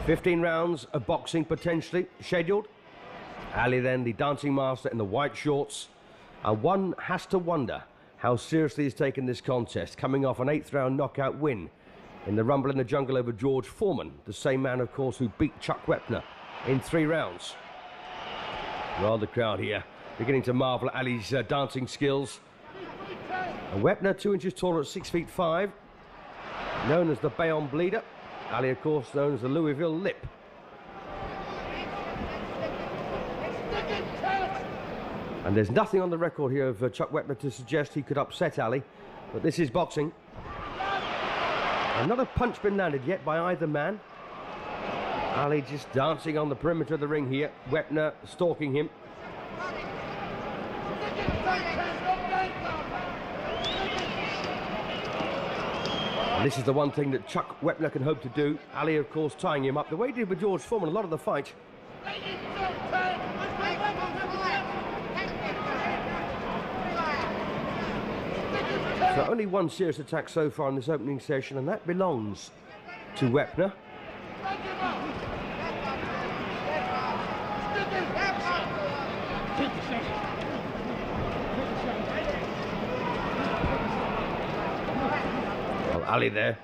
15 rounds of boxing potentially scheduled. Ali then, the dancing master in the white shorts. And one has to wonder how seriously he's taken this contest, coming off an 8th round knockout win in the Rumble in the Jungle over George Foreman, the same man, of course, who beat Chuck Wepner in 3 rounds. Well, the crowd here beginning to marvel at Ali's dancing skills. And Wepner, 2 inches taller at 6'5", known as the Bayonne Bleeder. Ali, of course, known as the Louisville Lip. And there's nothing on the record here of Chuck Wepner to suggest he could upset Ali, but this is boxing. And not a punch been landed yet by either man. Ali just dancing on the perimeter of the ring here. Wepner stalking him. And this is the one thing that Chuck Wepner can hope to do. Ali, of course, tying him up the way he did with George Foreman a lot of the fight. So only one serious attack so far in this opening session, and that belongs to Wepner. Well, Ali there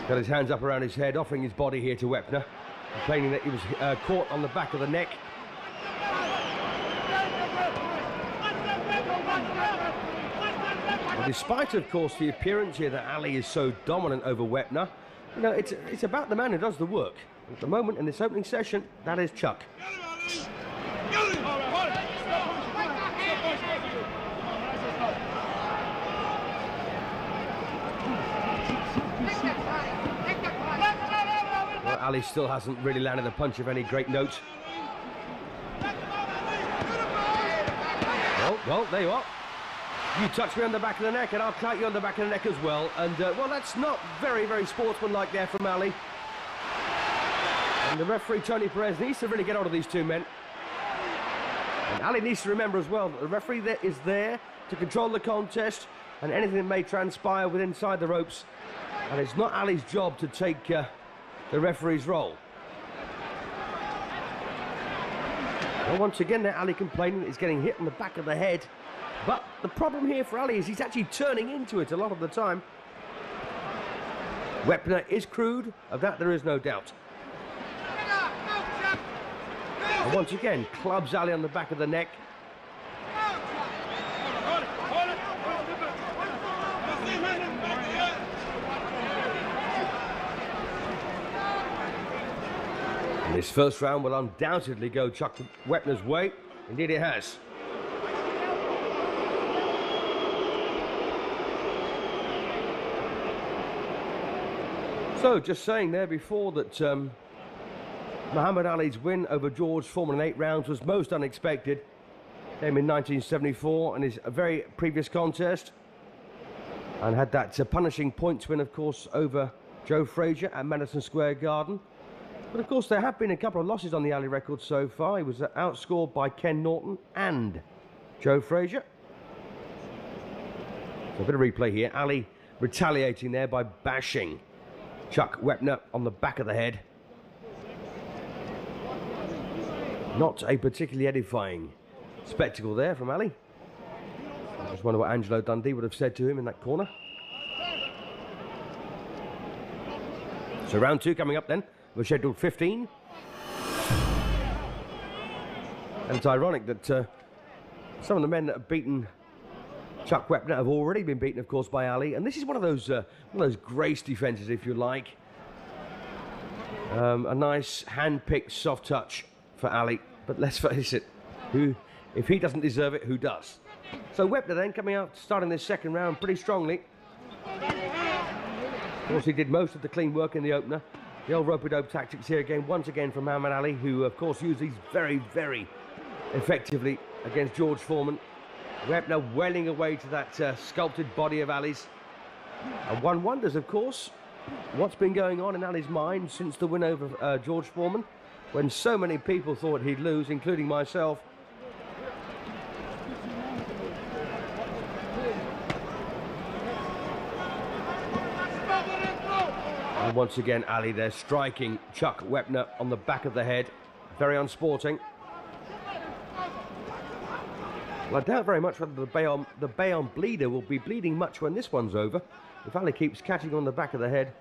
got his hands up around his head, offering his body here to Wepner, complaining that he was caught on the back of the neck. Well, despite, of course, the appearance here that Ali is so dominant over Wepner, you know, it's about the man who does the work. At the moment, in this opening session, that is Chuck. Well, Ali still hasn't really landed a punch of any great note. Well, there you are. You touch me on the back of the neck and I'll cut you on the back of the neck as well. And, well, that's not very, very sportsmanlike there from Ali. And the referee, Tony Perez, needs to really get on to these two men. And Ali needs to remember as well that the referee there is there to control the contest and anything that may transpire within inside the ropes. And it's not Ali's job to take the referee's role. Well, once again there, Ali complaining that he's getting hit on the back of the head. But the problem here for Ali is he's actually turning into it a lot of the time. Wepner is crude, of that there is no doubt. And once again, clubs Ali on the back of the neck. And this first round will undoubtedly go Chuck Wepner's way. Indeed it has. So, just saying there before that Muhammad Ali's win over George Foreman in 8 rounds was most unexpected. Came in 1974 in his very previous contest. And had that punishing points win, of course, over Joe Frazier at Madison Square Garden. But, of course, there have been a couple of losses on the Ali record so far. He was outscored by Ken Norton and Joe Frazier. So, a bit of replay here. Ali retaliating there by bashing Chuck Wepner on the back of the head. Not a particularly edifying spectacle there from Ali. I just wonder what Angelo Dundee would have said to him in that corner. So round 2 coming up then. We're scheduled 15. And it's ironic that some of the men that have beaten Chuck Wepner have already been beaten, of course, by Ali, and this is one of those grace defences, if you like. A nice hand-picked soft touch for Ali, but let's face it, if he doesn't deserve it, who does? So Wepner then coming out, starting this second round pretty strongly. Of course, he did most of the clean work in the opener. The old rope-a-dope tactics here again, once again from Muhammad Ali, who of course used these very, very effectively against George Foreman. Wepner welling away to that sculpted body of Ali's. And one wonders, of course, what's been going on in Ali's mind since the win over George Foreman, when so many people thought he'd lose, including myself. And once again, Ali there striking Chuck Wepner on the back of the head. Very unsporting. Well, I doubt very much whether the Bayonne bleeder will be bleeding much when this one's over. If Ali keeps catching on the back of the head.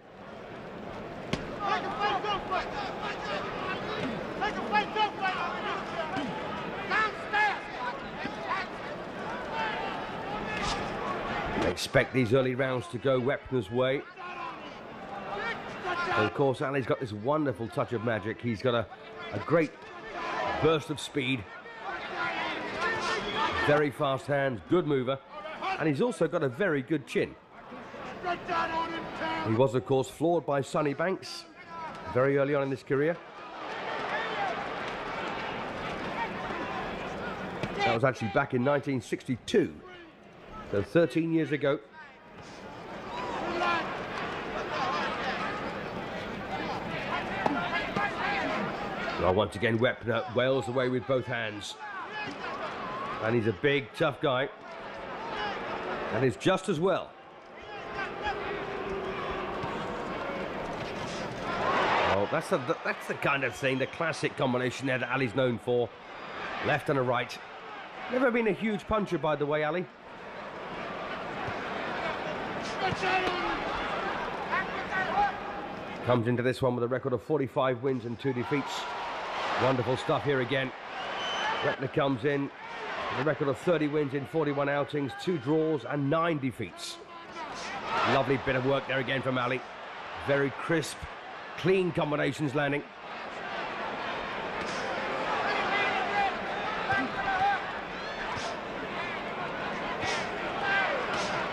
I expect these early rounds to go Wepner's way. But of course, Ali's got this wonderful touch of magic. He's got a great burst of speed. Very fast hands, good mover. And he's also got a very good chin. He was, of course, floored by Sonny Banks very early on in his career. That was actually back in 1962. So 13 years ago. Well, once again, Wepner wails away with both hands. And he's a big, tough guy. And is just as well. Oh, that's the kind of thing, the classic combination there that Ali's known for. Left and a right. Never been a huge puncher, by the way, Ali. Comes into this one with a record of 45 wins and 2 defeats. Wonderful stuff here again. Wepner comes in with a record of 30 wins in 41 outings, 2 draws and 9 defeats. Lovely bit of work there again from Ali. Very crisp, clean combinations landing.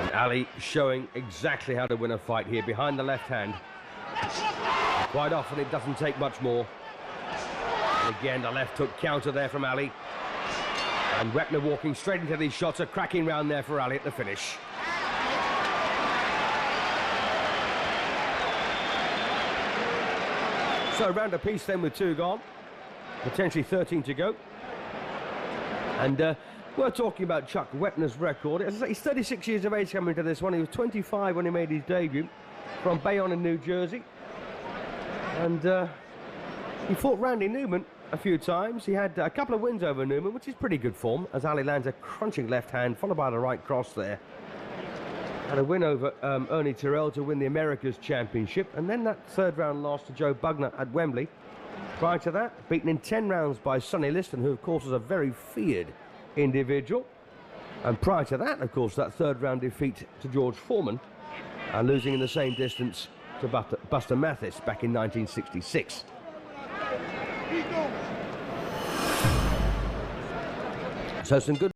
And Ali showing exactly how to win a fight here behind the left hand. Quite often it doesn't take much more. And again, the left hook counter there from Ali. And Wepner walking straight into these shots, a cracking round there for Ali at the finish. So round apiece then with 2 gone. Potentially 13 to go. And we're talking about Chuck Wepner's record. As I say, he's 36 years of age coming into this one. He was 25 when he made his debut from Bayonne in New Jersey. And he fought Randy Newman a few times. He had a couple of wins over Newman, which is pretty good form, as Ali lands a crunching left hand, followed by the right cross there. And a win over Ernie Terrell to win the Americas Championship. And then that 3rd round loss to Joe Bugner at Wembley. Prior to that, beaten in 10 rounds by Sonny Liston, who, of course, is a very feared individual. And prior to that, of course, that 3rd round defeat to George Foreman. And losing in the same distance to Buster Mathis back in 1966. So some good